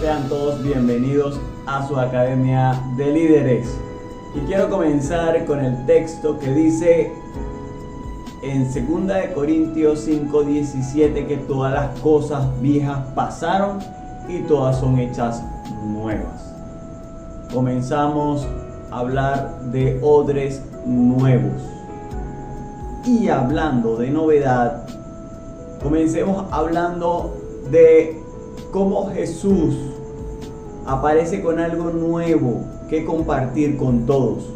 Sean todos bienvenidos a su Academia de Líderes. Y quiero comenzar con el texto que dice en 2 Corintios 5:17 que todas las cosas viejas pasaron y todas son hechas nuevas. Comenzamos a hablar de odres nuevos. Y hablando de novedad, comencemos hablando de cómo Jesús aparece con algo nuevo que compartir con todos.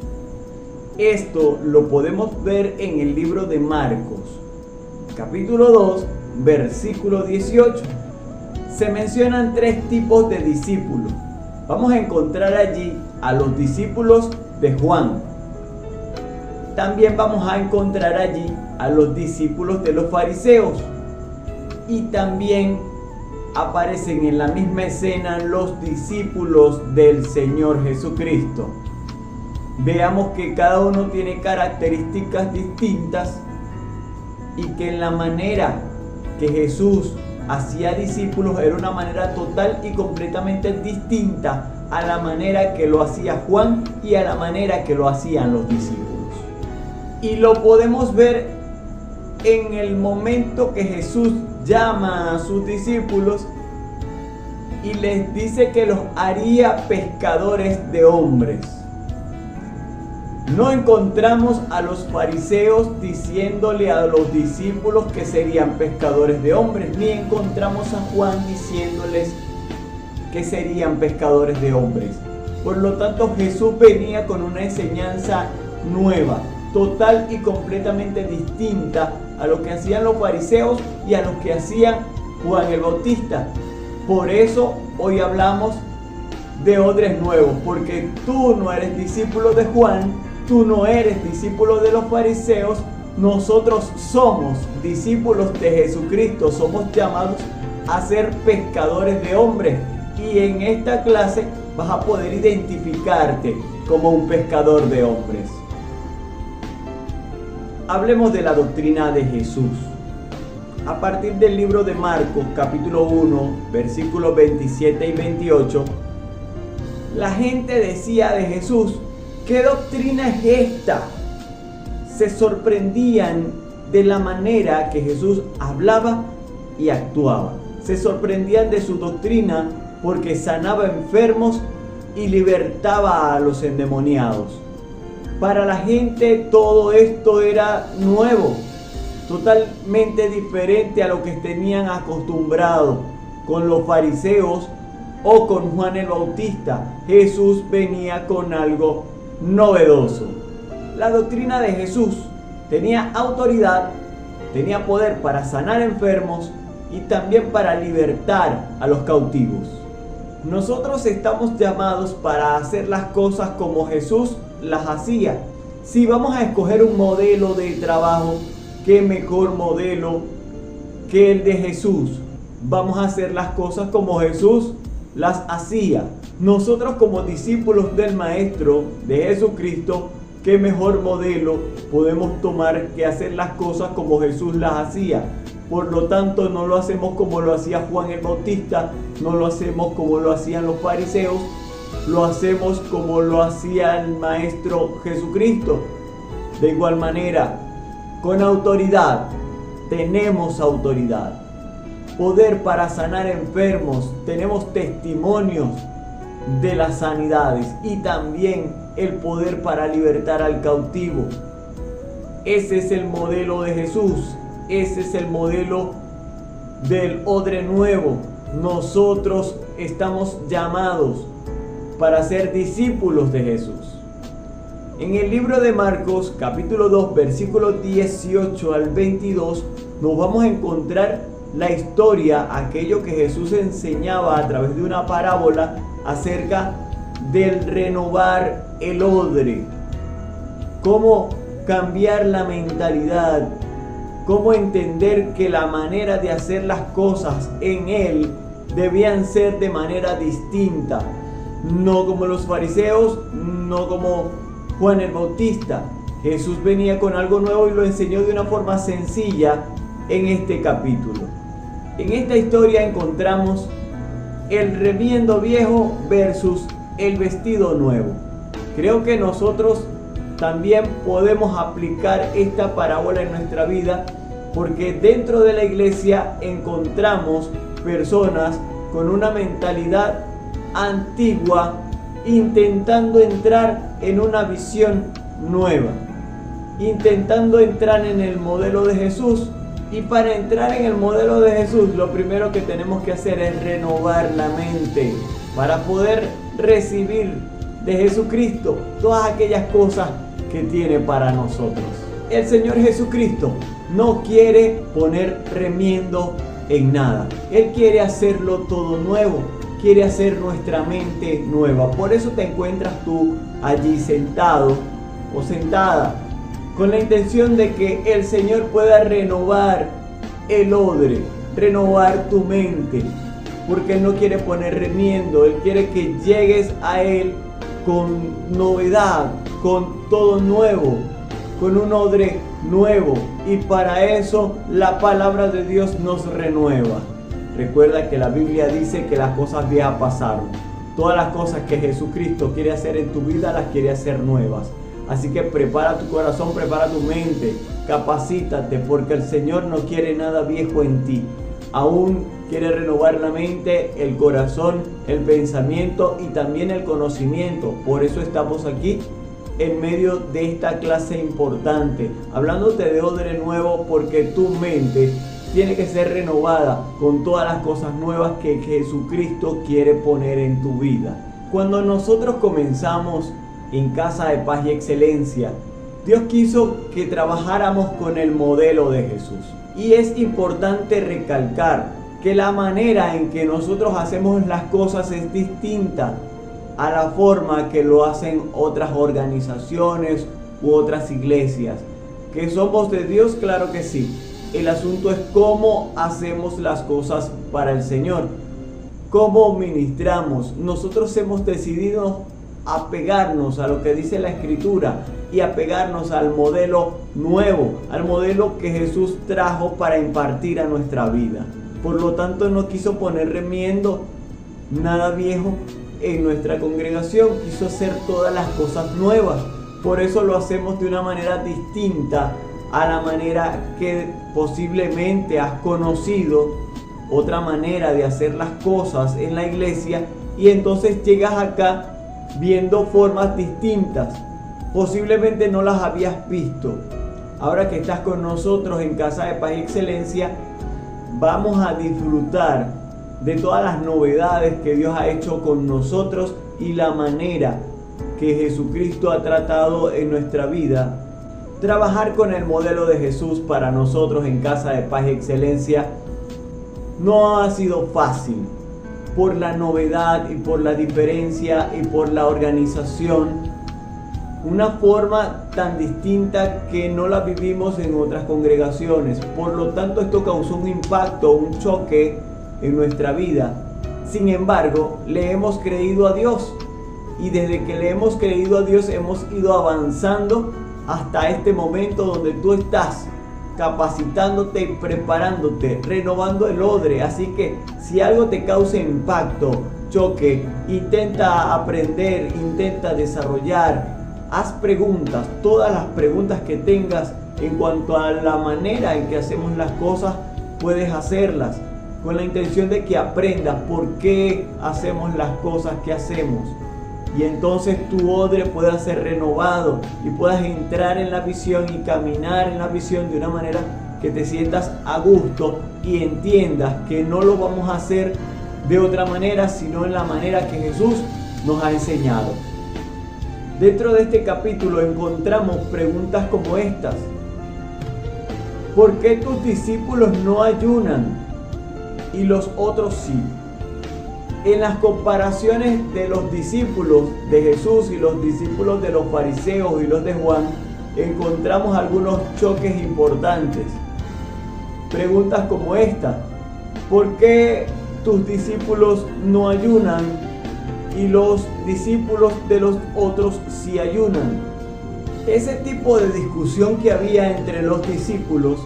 Esto lo podemos ver en el libro de Marcos, capítulo 2, versículo 18. Se mencionan 3 tipos de discípulos. Vamos a encontrar allí a los discípulos de Juan. También vamos a encontrar allí a los discípulos de los fariseos. Y también aparecen en la misma escena los discípulos del Señor Jesucristo. Veamos que cada uno tiene características distintas y que en la manera que Jesús hacía discípulos era una manera total y completamente distinta a la manera que lo hacía Juan y a la manera que lo hacían los discípulos. Y lo podemos ver en el momento que Jesús llama a sus discípulos y les dice que los haría pescadores de hombres. No encontramos a los fariseos diciéndole a los discípulos que serían pescadores de hombres, ni encontramos a Juan diciéndoles que serían pescadores de hombres. Por lo tanto, Jesús venía con una enseñanza nueva, total y completamente distinta a lo que hacían los fariseos y a lo que hacían Juan el Bautista. Por eso hoy hablamos de odres nuevos, porque tú no eres discípulo de Juan, tú no eres discípulo de los fariseos, nosotros somos discípulos de Jesucristo, somos llamados a ser pescadores de hombres. Y en esta clase vas a poder identificarte como un pescador de hombres. Hablemos de la doctrina de Jesús. A partir del libro de Marcos, capítulo 1, versículos 27 y 28, la gente decía de Jesús: ¿qué doctrina es esta? Se sorprendían de la manera que Jesús hablaba y actuaba. Se sorprendían de su doctrina porque sanaba enfermos y libertaba a los endemoniados. Para la gente todo esto era nuevo, totalmente diferente a lo que tenían acostumbrado con los fariseos o con Juan el Bautista. Jesús venía con algo novedoso. La doctrina de Jesús tenía autoridad, tenía poder para sanar enfermos y también para libertar a los cautivos. Nosotros estamos llamados para hacer las cosas como Jesús las hacía. Si vamos a escoger un modelo de trabajo, ¿qué mejor modelo que el de Jesús? Vamos a hacer las cosas como Jesús las hacía. Nosotros como discípulos del Maestro de Jesucristo, ¿qué mejor modelo podemos tomar que hacer las cosas como Jesús las hacía? Por lo tanto, no lo hacemos como lo hacía Juan el Bautista, no lo hacemos como lo hacían los fariseos, lo hacemos como lo hacía el Maestro Jesucristo. De igual manera, con autoridad, tenemos autoridad, poder para sanar enfermos, tenemos testimonios de las sanidades y también el poder para libertar al cautivo. Ese es el modelo de Jesús, ese es el modelo del odre nuevo. Nosotros estamos llamados para ser discípulos de Jesús. En el libro de Marcos, capítulo 2, versículos 18 al 22, nos vamos a encontrar la historia, aquello que Jesús enseñaba a través de una parábola acerca del renovar el odre. Cómo cambiar la mentalidad, cómo entender que la manera de hacer las cosas en Él debían ser de manera distinta. No como los fariseos, no como Juan el Bautista. Jesús venía con algo nuevo y lo enseñó de una forma sencilla en este capítulo. En esta historia encontramos el remiendo viejo versus el vestido nuevo. Creo que nosotros también podemos aplicar esta parábola en nuestra vida, porque dentro de la iglesia encontramos personas con una mentalidad antigua intentando entrar en una visión nueva, intentando entrar en el modelo de Jesús. Y para entrar en el modelo de Jesús, lo primero que tenemos que hacer es renovar la mente para poder recibir de Jesucristo todas aquellas cosas que tiene para nosotros. El Señor Jesucristo no quiere poner remiendo en nada. Él quiere hacerlo todo nuevo, quiere hacer nuestra mente nueva. Por eso te encuentras tú allí sentado o sentada, con la intención de que el Señor pueda renovar el odre, renovar tu mente, porque Él no quiere poner remiendo. Él quiere que llegues a Él con novedad, con todo nuevo, con un odre nuevo, y para eso la palabra de Dios nos renueva. Recuerda que la Biblia dice que las cosas viejas pasaron. Todas las cosas que Jesucristo quiere hacer en tu vida las quiere hacer nuevas. Así que prepara tu corazón, prepara tu mente, capacítate, porque el Señor no quiere nada viejo en ti. Aún quiere renovar la mente, el corazón, el pensamiento y también el conocimiento. Por eso estamos aquí en medio de esta clase importante, hablándote de odre nuevo, porque tu mente tiene que ser renovada con todas las cosas nuevas que Jesucristo quiere poner en tu vida. Cuando nosotros comenzamos en Casa de Paz y Excelencia, Dios quiso que trabajáramos con el modelo de Jesús. Y es importante recalcar que la manera en que nosotros hacemos las cosas es distinta a la forma que lo hacen otras organizaciones u otras iglesias. ¿Que somos de Dios? Claro que sí. El asunto es cómo hacemos las cosas para el Señor, cómo ministramos. Nosotros hemos decidido apegarnos a lo que dice la Escritura y apegarnos al modelo nuevo, al modelo que Jesús trajo para impartir a nuestra vida. Por lo tanto, no quiso poner remiendo, nada viejo en nuestra congregación, quiso hacer todas las cosas nuevas. Por eso lo hacemos de una manera distinta a la manera que posiblemente has conocido, otra manera de hacer las cosas en la iglesia, y entonces llegas acá viendo formas distintas. Posiblemente no las habías visto. Ahora que estás con nosotros en Casa de Paz y Excelencia, vamos a disfrutar de todas las novedades que Dios ha hecho con nosotros y la manera que Jesucristo ha tratado en nuestra vida. Trabajar con el modelo de Jesús para nosotros en Casa de Paz y Excelencia no ha sido fácil, por la novedad y por la diferencia y por la organización, una forma tan distinta que no la vivimos en otras congregaciones. Por lo tanto, esto causó un impacto, un choque en nuestra vida. Sin embargo, le hemos creído a Dios, y desde que le hemos creído a Dios hemos ido avanzando hasta este momento donde tú estás capacitándote y preparándote, renovando el odre. Así que si algo te causa impacto, choque, intenta aprender, intenta desarrollar, haz preguntas, todas las preguntas que tengas en cuanto a la manera en que hacemos las cosas, puedes hacerlas con la intención de que aprendas por qué hacemos las cosas que hacemos. Y entonces tu odre pueda ser renovado y puedas entrar en la visión y caminar en la visión de una manera que te sientas a gusto y entiendas que no lo vamos a hacer de otra manera, sino en la manera que Jesús nos ha enseñado. Dentro de este capítulo encontramos preguntas como estas: ¿por qué tus discípulos no ayunan y los otros sí? En las comparaciones de los discípulos de Jesús y los discípulos de los fariseos y los de Juan, encontramos algunos choques importantes. Preguntas como esta: ¿por qué tus discípulos no ayunan y los discípulos de los otros sí ayunan? Ese tipo de discusión que había entre los discípulos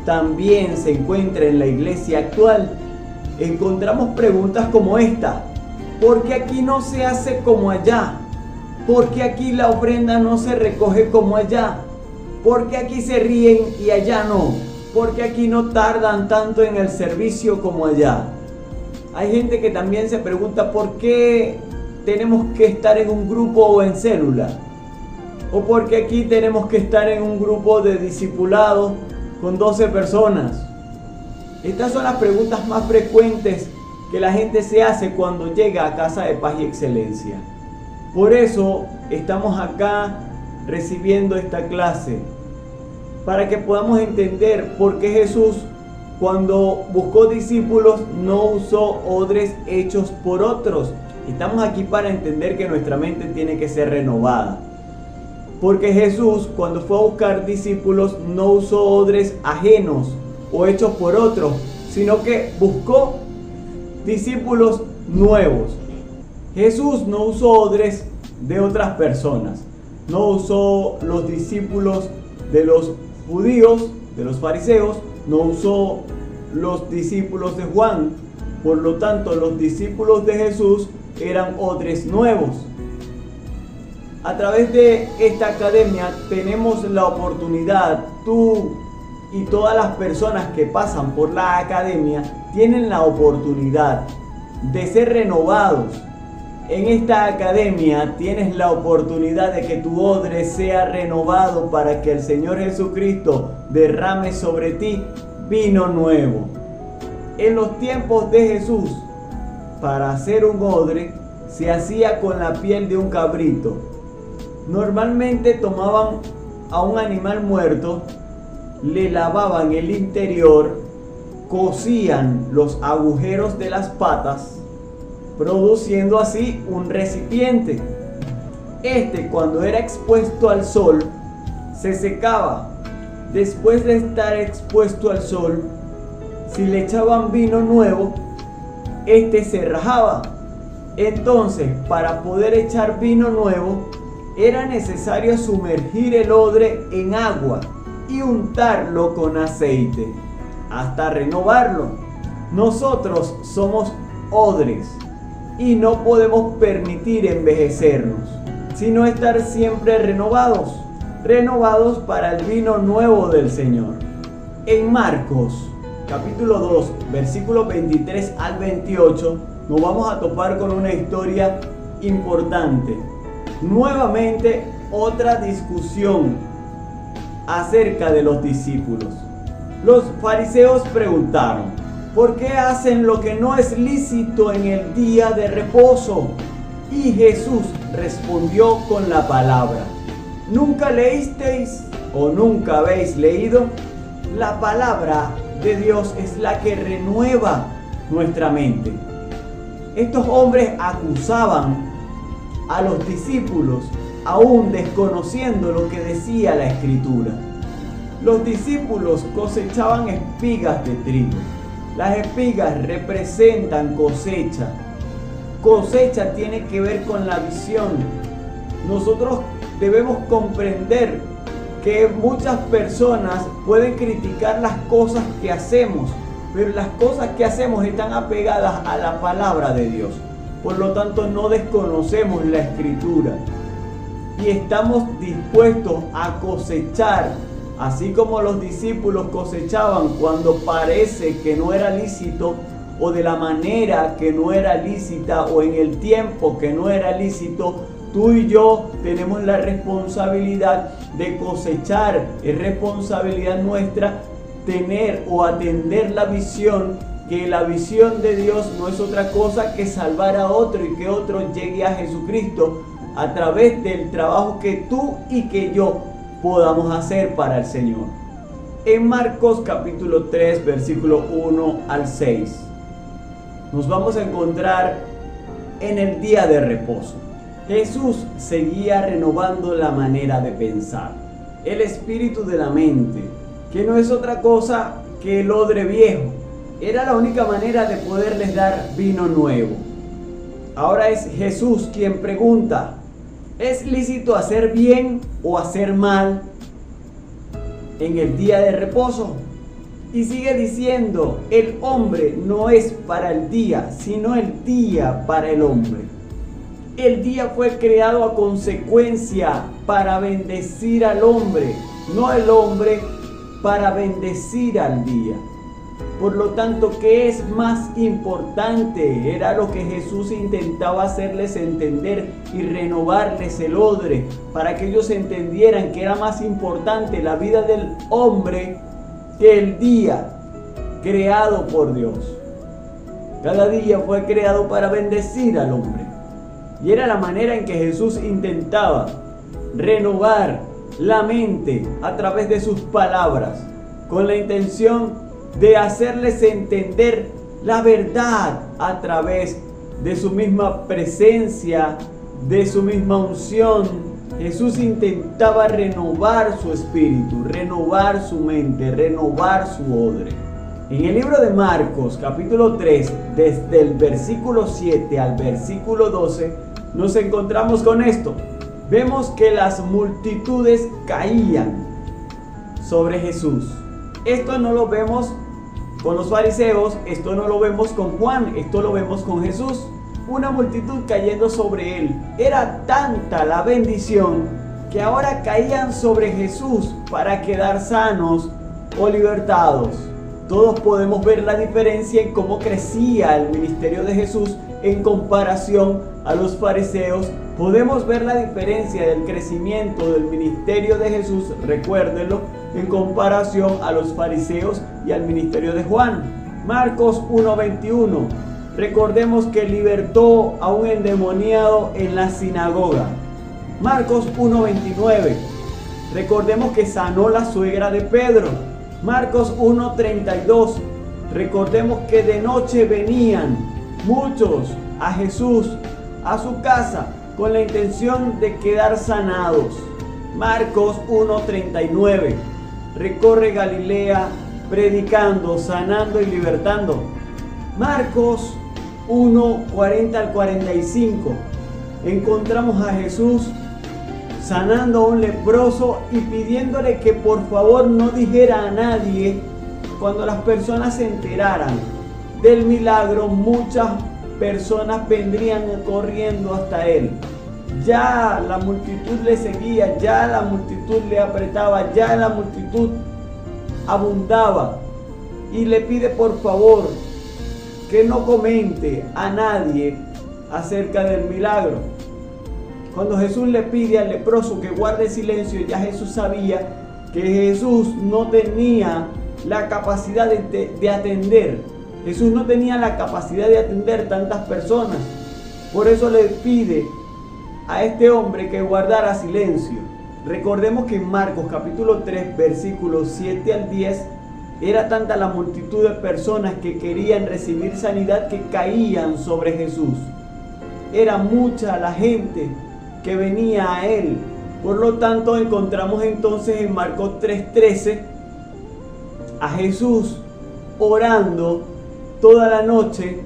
también se encuentra en la iglesia actual. encontramos preguntas como esta: ¿por qué aquí no se hace como allá? ¿Por qué aquí la ofrenda no se recoge como allá? ¿Por qué aquí se ríen y allá no? ¿Por qué aquí no tardan tanto en el servicio como allá? Hay gente que también se pregunta por qué tenemos que estar en un grupo o en célula. O por qué aquí tenemos que estar en un grupo de discipulado con 12 personas. Estas son las preguntas más frecuentes que la gente se hace cuando llega a Casa de Paz y Excelencia. Por eso estamos acá recibiendo esta clase, para que podamos entender por qué Jesús, cuando buscó discípulos, no usó odres hechos por otros. Estamos aquí para entender que nuestra mente tiene que ser renovada. Porque Jesús, cuando fue a buscar discípulos, no usó odres ajenos o hechos por otros, sino que buscó discípulos nuevos. Jesús no usó odres de otras personas. No usó los discípulos de los judíos, de los fariseos. No usó los discípulos de Juan. Por lo tanto, los discípulos de Jesús eran odres nuevos. A través de esta academia tenemos la oportunidad, tú y todas las personas que pasan por la academia tienen la oportunidad de ser renovados. En esta academia tienes la oportunidad de que tu odre sea renovado para que el Señor Jesucristo derrame sobre ti vino nuevo. En los tiempos de Jesús, para hacer un odre se hacía con la piel de un cabrito. Normalmente tomaban a un animal muerto, le lavaban el interior, cosían los agujeros de las patas, produciendo así un recipiente. Cuando era expuesto al sol, se secaba. Después de estar expuesto al sol, si le echaban vino nuevo, se rajaba. Entonces, para poder echar vino nuevo, era necesario sumergir el odre en agua y untarlo con aceite hasta renovarlo. Nosotros somos odres y no podemos permitir envejecernos, sino estar siempre renovados para el vino nuevo del Señor. En Marcos capítulo 2, versículos 23 al 28, nos vamos a topar con una historia importante. Nuevamente, otra discusión acerca de los discípulos. Los fariseos preguntaron: ¿por qué hacen lo que no es lícito en el día de reposo? Y Jesús respondió con la palabra. ¿Nunca leísteis o nunca habéis leído? La palabra de Dios es la que renueva nuestra mente. Estos hombres acusaban a los discípulos, aún desconociendo lo que decía la Escritura. Los discípulos cosechaban espigas de trigo. Las espigas representan cosecha. Cosecha tiene que ver con la visión. Nosotros debemos comprender que muchas personas pueden criticar las cosas que hacemos, pero las cosas que hacemos están apegadas a la palabra de Dios. Por lo tanto, no desconocemos la Escritura y estamos dispuestos a cosechar, así como los discípulos cosechaban cuando parece que no era lícito, o de la manera que no era lícita, o en el tiempo que no era lícito. Tú y yo tenemos la responsabilidad de cosechar. Es responsabilidad nuestra tener o atender la visión, que la visión de Dios no es otra cosa que salvar a otro y que otro llegue a Jesucristo a través del trabajo que tú y que yo podamos hacer para el Señor. En Marcos capítulo 3, versículo 1 al 6, nos vamos a encontrar en el día de reposo. Jesús seguía renovando la manera de pensar, el espíritu de la mente, que no es otra cosa que el odre viejo. Era la única manera de poderles dar vino nuevo. Ahora es Jesús quien pregunta: ¿es lícito hacer bien o hacer mal en el día de reposo? Y sigue diciendo, el hombre no es para el día, sino el día para el hombre. El día fue creado a consecuencia para bendecir al hombre, no el hombre para bendecir al día. Por lo tanto, ¿qué es más importante? Era lo que Jesús intentaba hacerles entender y renovarles el odre para que ellos entendieran que era más importante la vida del hombre que el día creado por Dios. Cada día fue creado para bendecir al hombre. Y era la manera en que Jesús intentaba renovar la mente a través de sus palabras, con la intención de hacerles entender la verdad a través de su misma presencia, de su misma unción. Jesús intentaba renovar su espíritu, renovar su mente, renovar su odre. En el libro de Marcos, capítulo 3, desde el versículo 7 al versículo 12, nos encontramos con esto. Vemos que las multitudes caían sobre Jesús. Esto no lo vemos con los fariseos, esto no lo vemos con Juan, esto lo vemos con Jesús. Una multitud cayendo sobre él. Era tanta la bendición que ahora caían sobre Jesús para quedar sanos o libertados. Todos podemos ver la diferencia en cómo crecía el ministerio de Jesús en comparación a los fariseos. Podemos ver la diferencia del crecimiento del ministerio de Jesús, recuérdenlo, en comparación a los fariseos y al ministerio de Juan. Marcos 1:21. Recordemos que libertó a un endemoniado en la sinagoga. Marcos 1:29. Recordemos que sanó la suegra de Pedro. Marcos 1:32. Recordemos que de noche venían muchos a Jesús, a su casa, con la intención de quedar sanados. Marcos 1:39. Recorre Galilea predicando, sanando y libertando. Marcos 1:40 al 45. Encontramos a Jesús sanando a un leproso y pidiéndole que por favor no dijera a nadie. Cuando las personas se enteraran del milagro, muchas personas vendrían corriendo hasta él. Ya la multitud le seguía, ya la multitud le apretaba, ya la multitud abundaba. Y le pide por favor que no comente a nadie acerca del milagro. Cuando Jesús le pide al leproso que guarde silencio, ya Jesús sabía que Jesús no tenía la capacidad de atender. Jesús no tenía la capacidad de atender tantas personas. Por eso le pide a este hombre que guardara silencio. Recordemos que en Marcos capítulo 3, versículos 7 al 10, era tanta la multitud de personas que querían recibir sanidad que caían sobre Jesús. Era mucha la gente que venía a él. Por lo tanto, encontramos entonces en Marcos 3:13 a Jesús orando toda la noche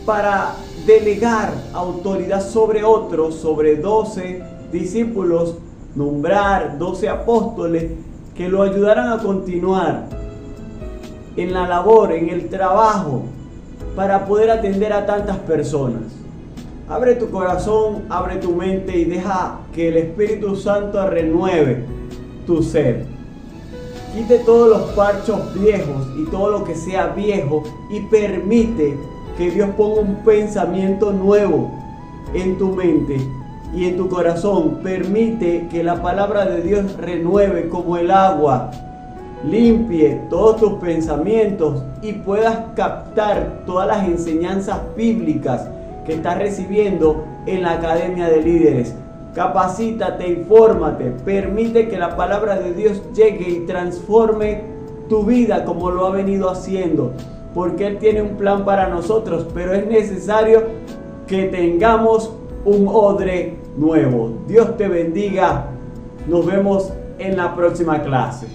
para delegar autoridad sobre otros, sobre 12 discípulos, nombrar 12 apóstoles que lo ayudaran a continuar en la labor, en el trabajo, para poder atender a tantas personas. Abre tu corazón, abre tu mente y deja que el Espíritu Santo renueve tu ser. Quite todos los parchos viejos y todo lo que sea viejo y permite que Dios ponga un pensamiento nuevo en tu mente y en tu corazón. Permite que la palabra de Dios renueve como el agua, limpie todos tus pensamientos y puedas captar todas las enseñanzas bíblicas que estás recibiendo en la Academia de Líderes. Capacítate, infórmate, permite que la palabra de Dios llegue y transforme tu vida como lo ha venido haciendo, porque Él tiene un plan para nosotros, pero es necesario que tengamos un odre nuevo. Dios te bendiga. Nos vemos en la próxima clase.